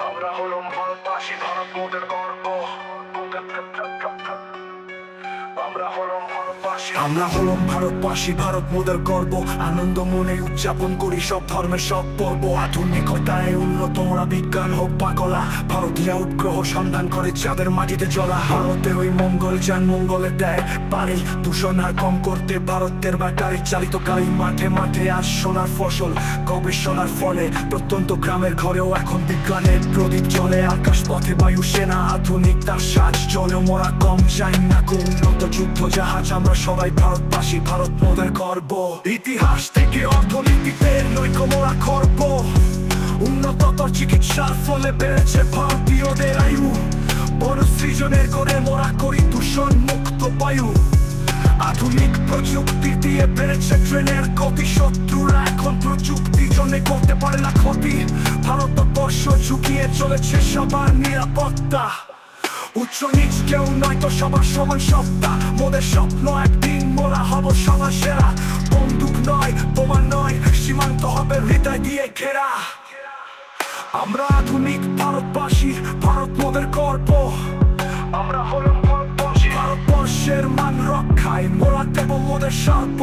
আমরা হলাম ভারতবাসী, ভারত মোদের গর্ব। আমরা হলাম ভারতবাসী, ভারত মোদের গর্ব। আনন্দ মনে উদযাপন করি সব ধর্মের সব পর্ব। আধুনিকতায় উন্নত মোরা, বিজ্ঞান হোক বা কলা। ভারতীয় উপগ্রহ সন্ধান করে চাঁদের মাটিতে জ্বলা। ভারতের ওই মঙ্গল যান মঙ্গলে দেয় পারি। দূষণ আর কম করতে ভারতের ব্যাটারি চালিত গাড়ি। মাঠে মাঠে আজ সোনার ফসল, গবেষণার ফলে প্রত্যন্ত গ্রামের ঘরেও এখন বিজ্ঞানের প্রদীপ জ্বলে। আকাশ পথে বায়ু সেনা, আধুনিক তার সাজ জলে মোরা কম চাই না উন্নত যুদ্ধ জাহাজ। আমরা সবাই ভারতবাসী, ভারত মোদের গর্ব। ইতিহাস থেকে অর্থনীতিতে নৈক্য মোরা করব। উন্নততর চিকিৎসার ফলে বেড়েছে ভারতীয়দের আয়ু। বড় সৃজনের করে মোরা করি দূষণ মুক্ত বায়ু। আধুনিক প্রযুক্তি দিয়ে বেড়েছে ট্রেনের গতি। শত্রুরা এখন প্রযুক্তির জন্য করতে পারে না ক্ষতি। ভারতবর্ষ ঝুঁকিয়ে চলেছে সবার নিরাপত্তা। উচ্চ নিচ কেউ নয় তো সবার সমান সত্তা। মোদের স্বপ্ন একদিন মোরা হব সবার সেরা। বন্দুক নয়, বোমা নয়, সীমান্ত হবে হৃদয় দিয়ে ঘেরা। আমরা আধুনিক ভারতবাসী, ভারত মোদের গর্ব। আমরা হলাম ভারতবাসী, ভারতবর্ষের মান রক্ষায় মোরা দেব মোদের সর্ব।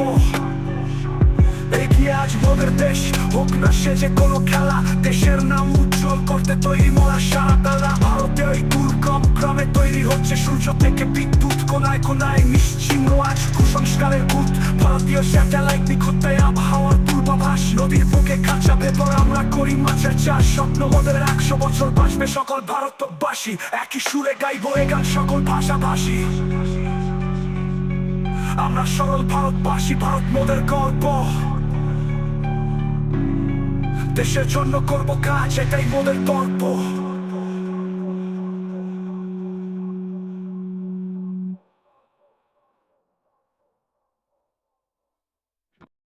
এগিয়ে আজ মোদের দেশ, হোক না সে যে কোনো খেলা। দেশের নাম উজ্জ্বল করতে তৈরি মোরা সারা বেলা। ভারতের ওই দুর্গম গ্রামে তৈরি হচ্ছে সূর্য থেকে বিদ্যুৎ। কোনায় কোনায় নিশ্চিহ্ন আজ কুসংস্কারের ভূত। ভারতীয় স্যাটেলাইট নিখুঁততায় আবহাওয়ার পূর্বাভাস। নদীর বুকে কাঁচা ভেতর আমরা করি মাছের চাষ। স্বপ্ন মোদের 100 বছর বাঁচবে সকল ভারতবাসী। একই সুরে গাইবো এ গান সকল ভাষাভাষী। আমরা সরল ভারতবাসী, ভারত মোদের গর্ব। দেশের জন্য করব কাজ, এটাই মোদের গর্ব।